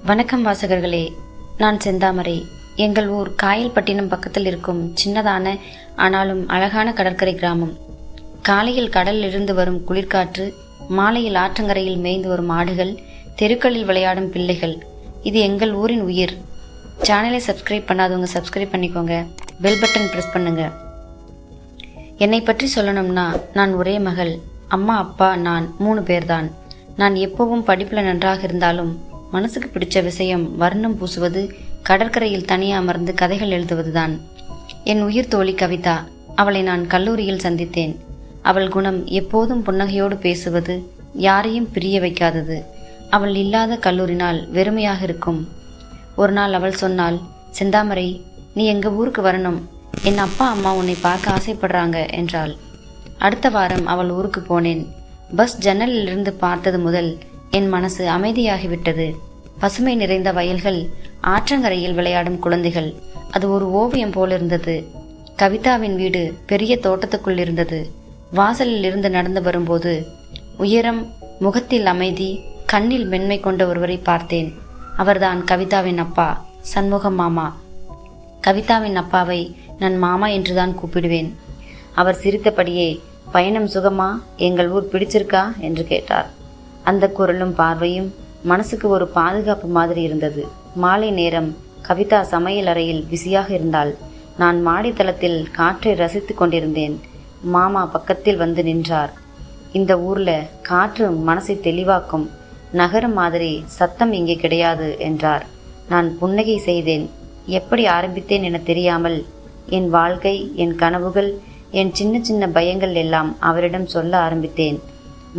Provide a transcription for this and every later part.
வணக்கம் வாசகர்களே, நான் செந்தாமரை. எங்கள் ஊர் காயல்பட்டினம் பக்கத்தில் இருக்கும் சின்னதான ஆனாலும் அழகான கடற்கரை கிராமம். காலையில் கடலில் இருந்து வரும் குளிர்காற்று, மாலையில் ஆற்றங்கரையில் மேய்ந்து வரும் ஆடுகள், தெருக்களில் விளையாடும் பிள்ளைகள், இது எங்கள் ஊரின் உயிர். சேனலை சப்ஸ்கிரைப் பண்ணாதவங்க சப்ஸ்கிரைப் பண்ணிக்கோங்க, பெல் பட்டன் ப்ரெஸ் பண்ணுங்க. என்னை பற்றி சொல்லணும்னா, நான் ஒரே மகள். அம்மா அப்பா நான் 3 பேர்தான். நான் எப்பவும் படிப்பில் நன்றாக இருந்தாலும் மனசுக்கு பிடிச்ச விஷயம் வர்ணம் பூசுவது, கடற்கரையில் தனியாக அமர்ந்து கதைகள் எழுதுவதுதான். என் உயிர் தோழி கவிதா. அவளை நான் கல்லூரியில் சந்தித்தேன். அவள் குணம் எப்போதும் புன்னகையோடு பேசுவது, யாரையும் பிரிய வைக்காதது. அவள் இல்லாத கல்லூரி நாள் வெறுமையாக இருக்கும். ஒரு நாள் அவள் சொன்னாள், செந்தாமரை, நீ எங்கள் ஊருக்கு வரணும். என் அப்பா அம்மா உன்னை பார்க்க ஆசைப்படுறாங்க என்றாள். அடுத்த வாரம் அவள் ஊருக்கு போனேன். பஸ் ஜன்னலில் இருந்து பார்த்தது முதல் என் மனசு அமைதியாகிவிட்டது. பசுமை நிறைந்த வயல்கள், ஆற்றங்கரையில் விளையாடும் குழந்தைகள், அது ஒரு ஓவியம் போல் இருந்தது. கவிதாவின் வீடு பெரிய தோட்டத்துக்குள் இருந்தது. வாசலில் இருந்து நடந்து வரும்போது உயரம், முகத்தில் அமைதி, கண்ணில் மென்மை கொண்ட ஒருவரை பார்த்தேன். அவர்தான் கவிதாவின் அப்பா, சண்முகம் மாமா. கவிதாவின் அப்பாவை நான் மாமா என்றுதான் கூப்பிடுவேன். அவர் சிரித்தபடியே, பயணம் சுகமா, எங்கள் ஊர் பிடிச்சிருக்கா என்று கேட்டார். அந்த குரலும் பார்வையும் மனசுக்கு ஒரு பாதுகாப்பு மாதிரி இருந்தது. மாலை நேரம் கவிதா சமையல் அறையில் பிஸியாக இருந்தாள். நான் மாடித்தளத்தில் காற்றை ரசித்து கொண்டிருந்தேன். மாமா பக்கத்தில் வந்து நின்றார். இந்த ஊர்ல காற்று மனசை தெளிவாக்கும், நகரம் மாதிரி சத்தம் இங்கே கிடையாது என்றார். நான் புன்னகை செய்தேன். எப்படி ஆரம்பித்தேன் என தெரியாமல் என் வாழ்க்கை, என் கனவுகள், என் சின்ன சின்ன பயங்கள் எல்லாம் அவரிடம் சொல்ல ஆரம்பித்தேன்.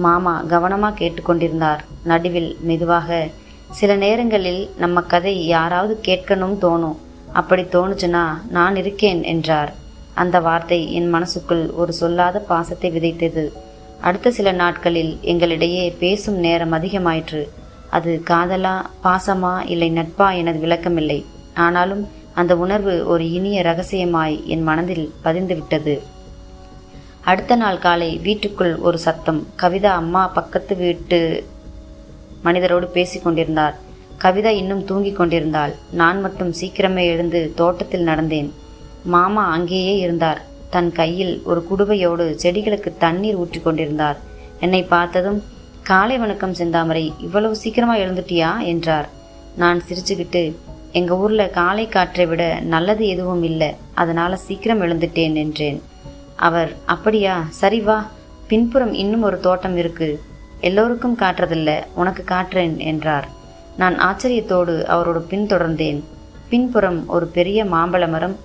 மாமா கவனமாக கேட்டுக்கொண்டிருந்தார். நடுவில் மெதுவாக, சில நேரங்களில் நம்ம கதை யாராவது கேட்கணும் தோணும். அப்படி தோணுச்சுன்னா நான் இருக்கேன் என்றார். அந்த வார்த்தை என் மனசுக்குள் ஒரு சொல்லாத பாசத்தை விதைத்தது. அடுத்த சில நாட்களில் எங்களிடையே பேசும் நேரம் அதிகமாயிற்று. அது காதலா, பாசமா, இல்லை நட்பா என விளக்கமில்லை. ஆனாலும் அந்த உணர்வு ஒரு இனிய ரகசியமாய் என் மனதில் பதிந்து விட்டது. அடுத்த நாள் காலை வீட்டுக்குள் ஒரு சத்தம். கவிதா அம்மா பக்கத்து வீட்டு மனிதரோடு பேசி கொண்டிருந்தார். கவிதா இன்னும் தூங்கி கொண்டிருந்தாள். நான் மட்டும் சீக்கிரமே எழுந்து தோட்டத்தில் நடந்தேன். மாமா அங்கேயே இருந்தார். தன் கையில் ஒரு குடுவையோடு செடிகளுக்கு தண்ணீர் ஊற்றி கொண்டிருந்தார். என்னை பார்த்ததும், காலை வணக்கம் செந்தாமரை, இவ்வளவு சீக்கிரமா எழுந்துட்டியா என்றார். நான் சிரிச்சுக்கிட்டு, எங்க ஊர்ல காலை காற்றை விட நல்லது எதுவும் இல்லை, அதனால சீக்கிரம் எழுந்துட்டேன் என்றேன். அவர், அப்படியா, சரி வா, பின்புறம் இன்னும் ஒரு தோட்டம் இருக்கு, எல்லோருக்கும் காட்டுறதில்ல, உனக்கு காட்டுறேன் என்றார். நான் ஆச்சரியத்தோடு அவரோடு பின்தொடர்ந்தேன். பின்புறம் ஒரு பெரிய மாம்பழ மரம்,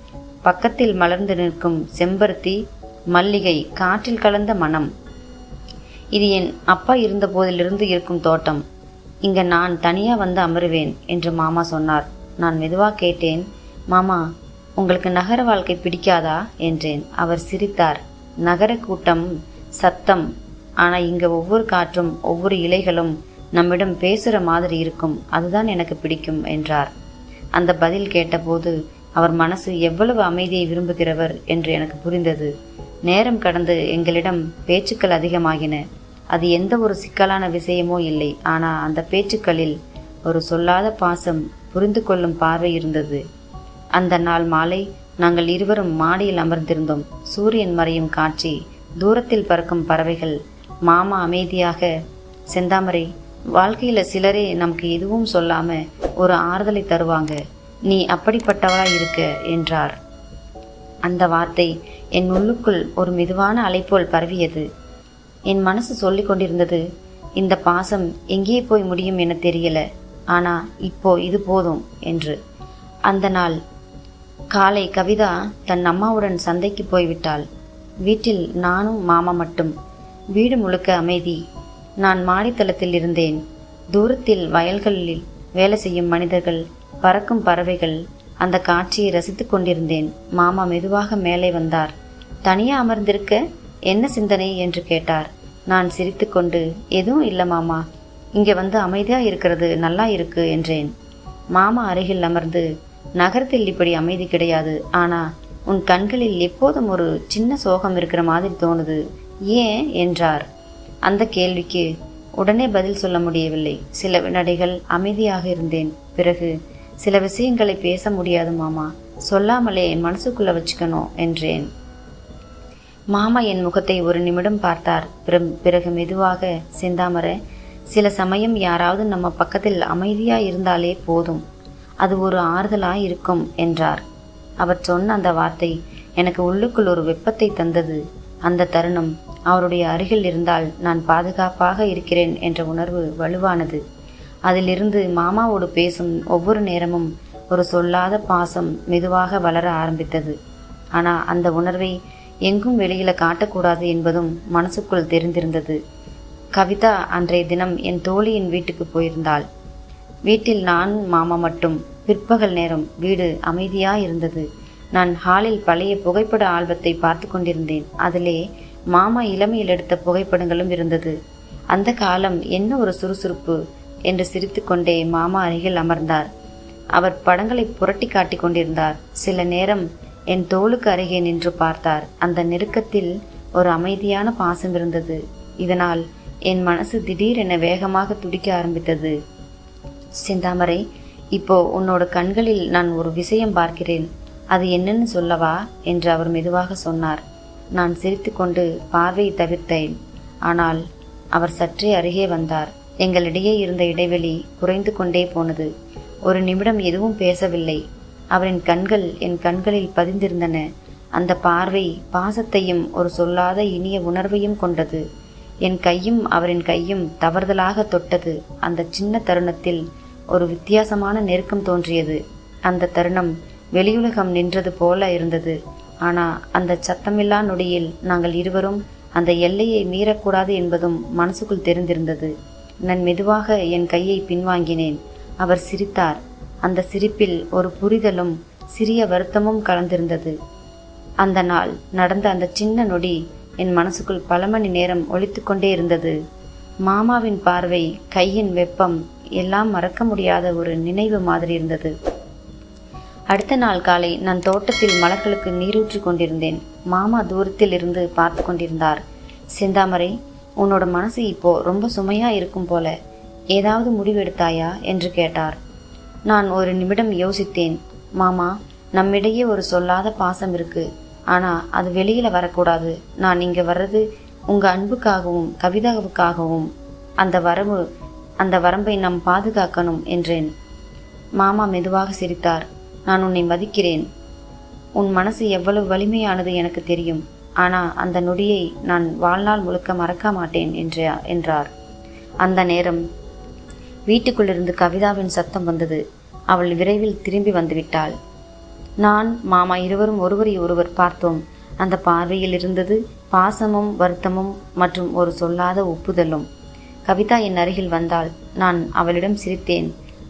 பக்கத்தில் மலர்ந்து நிற்கும் செம்பருத்தி, மல்லிகை, காற்றில் கலந்த மனம். இது என் அப்பா இருந்த போதிலிருந்து இருக்கும் தோட்டம். இங்க நான் தனியா வந்து அமருவேன் என்று மாமா சொன்னார். நான் மெதுவாக கேட்டேன், மாமா, உங்களுக்கு நகர வாழ்க்கை பிடிக்காதா என்றேன். அவர் சிரித்தார். நகர கூட்டம், சத்தம், ஆனா இங்க ஒவ்வொரு காற்றும், ஒவ்வொரு இலைகளும் நம்மிடம் பேசுற மாதிரி இருக்கும், அதுதான் எனக்கு பிடிக்கும் என்றார். அந்த பதில் கேட்டபோது அவர் மனசு எவ்வளவு அமைதியை விரும்புகிறவர் என்று எனக்கு புரிந்தது. நேரம் கடந்து எங்களிடம் பேச்சுக்கள் அதிகமாகின. அது எந்த ஒரு சிக்கலான விஷயமோ இல்லை, ஆனா அந்த பேச்சுக்களில் ஒரு சொல்லாத பாசம், புரிந்து கொள்ளும் பார்வை இருந்தது. அந்த நாள் மாலை நாங்கள் இருவரும் மாடியில் அமர்ந்திருந்தோம். சூரியன் மறையும் காட்சி, தூரத்தில் பறக்கும் பறவைகள். மாமா அமைதியாக, செந்தாமரை, வாழ்க்கையில சிலரே நமக்கு எதுவும் சொல்லாம ஒரு ஆறுதலை தருவாங்க, நீ அப்படிப்பட்டவளா இருக்க என்றார். அந்த வார்த்தை என் உள்ளுக்குள் ஒரு மெதுவான அலைப்போல் பரவியது. என் மனசு சொல்லிக் கொண்டிருந்தது, இந்த பாசம் எங்கே போய் முடியும் என தெரியல, ஆனா இப்போ இது போதும் என்று. அந்த நாள் காலை கவிதா தன் அம்மாவுடன் சந்தைக்கு போய்விட்டாள். வீட்டில் நானும் மாமா மட்டும். வீடு முழுக்க அமைதி. நான் மாடித்தளத்தில் இருந்தேன். தூரத்தில் வயல்களில் வேலை செய்யும் மனிதர்கள், பறக்கும் பறவைகள், அந்த காட்சியை ரசித்து கொண்டிருந்தேன். மாமா மெதுவாக மேலே வந்தார். தனியா அமர்ந்திருக்க, என்ன சிந்தனை என்று கேட்டார். நான் சிரித்துக்கொண்டு, எதுவும் இல்லை மாமா, இங்கே வந்து அமைதியா இருக்கிறது நல்லா இருக்கு என்றேன். மாமா அருகில் அமர்ந்து, நகரத்தில் இப்படி அமைதி கிடையாது, ஆனா உன் கண்களில் எப்போதும் ஒரு சின்ன சோகம் இருக்கிற மாதிரி தோணுது, ஏன் என்றார். அந்த கேள்விக்கு உடனே பதில் சொல்ல முடியவில்லை. சில வினாடிகள் அமைதியாக இருந்தேன். பிறகு, சில விஷயங்களை பேச முடியாது மாமா, சொல்லாமலே மனசுக்குள்ள வச்சுக்கணும் என்றேன். மாமா என் முகத்தை ஒரு நிமிடம் பார்த்தார். பிறகு மெதுவாக, செந்தாமரை, சில சமயம் யாராவது நம்ம பக்கத்தில் அமைதியா இருந்தாலே போதும், அது ஒரு ஆறுதலா இருக்கும் என்றார். அவர் சொன்ன அந்த வார்த்தை எனக்கு உள்ளுக்குள் ஒரு வெப்பத்தை தந்தது. அந்த தருணம், அவருடைய அருகில் இருந்தால் நான் பாதுகாப்பாக இருக்கிறேன் என்ற உணர்வு வலுவானது. அதிலிருந்து மாமாவோடு பேசும் ஒவ்வொரு நேரமும் ஒரு சொல்லாத பாசம் மெதுவாக வளர ஆரம்பித்தது. ஆனால் அந்த உணர்வை எங்கும் வெளியில காட்டக்கூடாது என்பதும் மனசுக்குள் தெரிந்திருந்தது. கவிதா அன்றைய தினம் என் தோழியின் வீட்டுக்கு போயிருந்தாள். வீட்டில் நான் மாமா மட்டும். பிற்பகல் நேரம். வீடு அமைதியா இருந்தது. நான் ஹாலில் பழைய புகைப்பட ஆல்பத்தை பார்த்து கொண்டிருந்தேன். அதிலே மாமா இளமையில் எடுத்த புகைப்படங்களும் இருந்தது. அந்த காலம் என்ன ஒரு சுறுசுறுப்பு என்று சிரித்து கொண்டே மாமா அருகில் அமர்ந்தார். அவர் படங்களை புரட்டி காட்டி கொண்டிருந்தார். சில நேரம் என் தோளுக்கு அருகே நின்று பார்த்தார். அந்த நெருக்கத்தில் ஒரு அமைதியான பாசம் இருந்தது. இதனால் என் மனசு திடீரென வேகமாக துடிக்க ஆரம்பித்தது. செந்தாமரை, இப்போ உன்னோட கண்களில் நான் ஒரு விஷயம் பார்க்கிறேன். அது என்னன்னு சொல்லவா என்று அவர் மெதுவாக சொன்னார். நான் சிரித்து கொண்டு பார்வையை தவிர்த்தேன். ஆனால் அவர் சற்றே அருகே வந்தார். எங்களிடையே இருந்த இடைவெளி குறைந்து கொண்டே போனது. ஒரு நிமிடம் எதுவும் பேசவில்லை. அவரின் கண்கள் என் கண்களில் பதிந்திருந்தன. அந்த பார்வை பாசத்தையும் ஒரு சொல்லாத இனிய உணர்வையும் கொண்டது. என் கையும் அவரின் கையும் தவறுதலாக தொட்டது. அந்த சின்ன தருணத்தில் ஒரு வித்தியாசமான நெருக்கம் தோன்றியது. அந்த தருணம் வெளியுலகம் நின்றது போல இருந்தது. ஆனா அந்த சத்தமில்லா நொடியில் நாங்கள் இருவரும் அந்த எல்லையை மீறக்கூடாது என்பதும் மனசுக்குள் தெரிந்திருந்தது. நான் மெதுவாக என் கையை பின்வாங்கினேன். அவர் சிரித்தார். அந்த சிரிப்பில் ஒரு புரிதலும் சிறிய வருத்தமும் கலந்திருந்தது. அந்த நாள் நடந்த அந்த சின்ன நொடி என் மனசுக்குள் பல மணி நேரம் ஒலித்து கொண்டே இருந்தது. மாமாவின் பார்வை, கையின் வெப்பம் எல்லாம் மறக்க முடியாத ஒரு நினைவு மாதிரி இருந்தது. அடுத்த நாள் காலை நான் தோட்டத்தில் மலர்களுக்கு நீரூற்றி கொண்டிருந்தேன். மாமா தூரத்தில் இருந்து பார்த்து கொண்டிருந்தார். செந்தாமரை, உன்னோட மனசு இப்போ ரொம்ப சுமையா இருக்கும் போல, ஏதாவது முடிவெடுத்தாயா என்று கேட்டார். நான் ஒரு நிமிடம் யோசித்தேன். மாமா, நம்மிடையே ஒரு சொல்லாத பாசம் இருக்கு. ஆனா அது வெளியில வரக்கூடாது. நான் இங்க வர்றது உங்க அன்புக்காகவும் கவிதாவுக்காகவும். அந்த வரம்பை நாம் பாதுகாக்கணும் என்றேன். மாமா மெதுவாக சிரித்தார். நான் உன்னை மதிக்கிறேன். உன் மனசு எவ்வளவு வலிமையானது எனக்கு தெரியும். ஆனா அந்த நொடியை நான் வாழ்நாள் முழுக்க மறக்க மாட்டேன் என்றார். அந்த நேரம் வீட்டுக்குள்ளிருந்து கவிதாவின் சத்தம் வந்தது. அவள் விரைவில் திரும்பி வந்துவிட்டாள். நான் மாமா இருவரும் ஒருவரை ஒருவர் பார்த்தோம். அந்த பார்வையில் இருந்தது பாசமும் வருத்தமும் மற்றும் ஒரு சொல்லாத ஒப்புதலும். கவிதா என் அருகில் வந்தாள். நான் அவளிடம் சிரித்தேன்.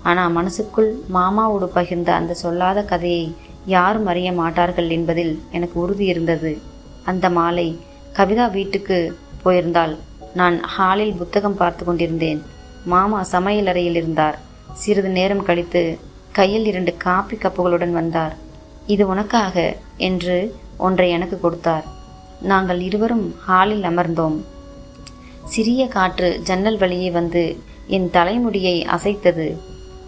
ஆனால் மனசுக்குள் மாமாவோடு பகிர்ந்த அந்த சொல்லாத கதையை யாரும் அறிய மாட்டார்கள் என்பதில் எனக்கு உறுதி இருந்தது. அந்த மாலை கவிதா வீட்டுக்கு போயிருந்தாள். நான் ஹாலில் புத்தகம் பார்த்து கொண்டிருந்தேன். மாமா சமையல் அறையில் இருந்தார். சிறிது நேரம் கழித்து கையில் 2 காப்பி கப்புகளுடன் வந்தார். இது உனக்காக என்று ஒன்றை எனக்கு கொடுத்தார். நாங்கள் இருவரும் ஹாலில் அமர்ந்தோம். சிறிய காற்று ஜன்னல் வழியே வந்து என் தலைமுடியை அசைத்தது.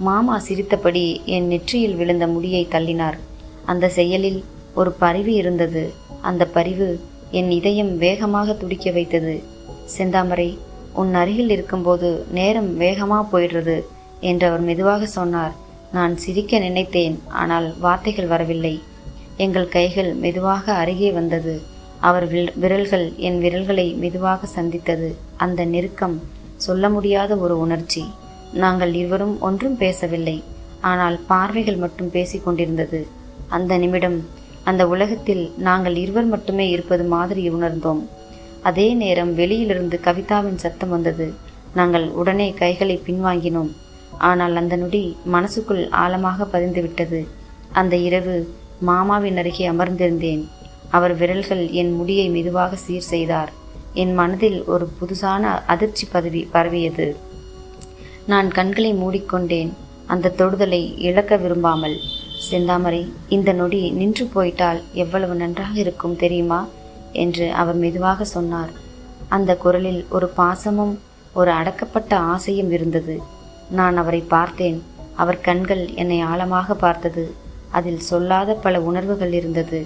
மாமா சிரித்தபடி என் நெற்றியில் விழுந்த முடியை தள்ளினார். அந்த செயலில் ஒரு பரிவு இருந்தது. அந்த பரிவு என் இதயம் வேகமாக துடிக்க வைத்தது. செந்தாமரை, உன் அருகில் இருக்கும்போது நேரம் வேகமா போயிடுறது என்று அவர் மெதுவாக சொன்னார். நான் சிரிக்க நினைத்தேன். ஆனால் வார்த்தைகள் வரவில்லை. எங்கள் கைகள் மெதுவாக அருகே வந்தது. அவர் விரல்கள் என் விரல்களை மெதுவாக சந்தித்தது. அந்த நெருக்கம் சொல்ல முடியாத ஒரு உணர்ச்சி. நாங்கள் இருவரும் ஒன்றும் பேசவில்லை. ஆனால் பார்வைகள் மட்டும் பேசிக் கொண்டிருந்தது. அந்த நிமிடம் அந்த உலகத்தில் நாங்கள் இருவர் மட்டுமே இருப்பது மாதிரி உணர்ந்தோம். அதே நேரம் வெளியிலிருந்து கவிதாவின் சத்தம் வந்தது. நாங்கள் உடனே கைகளை பின்வாங்கினோம். ஆனால் அந்த நொடி மனசுக்குள் ஆழமாக பதிந்துவிட்டது. அந்த இரவு மாமாவின் அருகே அமர்ந்திருந்தேன். அவர் விரல்கள் என் முடியை மெதுவாக சீர் செய்தார். என் மனதில் ஒரு புதுசான அதிர்ச்சி பரவியது. நான் கண்களை மூடிக்கொண்டேன், அந்த தொடுதலை இழக்க விரும்பாமல். செந்தாமரை, இந்த நொடி நின்று போயிட்டால் எவ்வளவு நன்றாக இருக்கும் தெரியுமா என்று அவர் மெதுவாக சொன்னார். அந்த குரலில் ஒரு பாசமும் ஒரு அடக்கப்பட்ட ஆசையும் இருந்தது. நான் அவரை பார்த்தேன். அவர் கண்கள் என்னை ஆழமாக பார்த்தது. அதில் சொல்லாத பல உணர்வுகள் இருந்தது.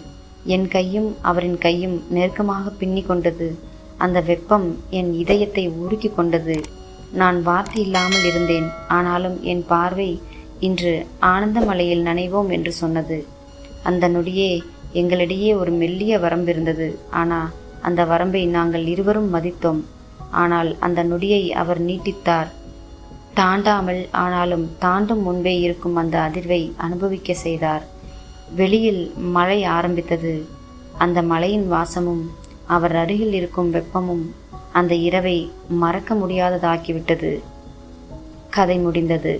என் கையும் அவரின் கையும் நெருக்கமாக பின்னி கொண்டது. அந்த வெப்பம் என் இதயத்தை உருக்கி கொண்டது. நான் வார்த்தை இல்லாமல் இருந்தேன். ஆனாலும் என் பார்வை இன்று ஆனந்த மலையில் நனைவோம் என்று சொன்னது. அந்த நொடியே எங்களிடையே ஒரு மெல்லிய வரம்பு இருந்தது. ஆனால் அந்த வரம்பை நாங்கள் இருவரும் மதித்தோம். ஆனால் அந்த நொடியை அவர் நீட்டித்தார். தாண்டாமல் ஆனாலும் தாண்டும் முன்பே இருக்கும் அந்த அதிர்வை அனுபவிக்க செய்தார். வெளியில் மழை ஆரம்பித்தது. அந்த மழையின் வாசமும் அவர் அருகில் இருக்கும் வெப்பமும் அந்த இரவை மறக்க முடியாததாக்கிவிட்டது. கதை முடிந்தது.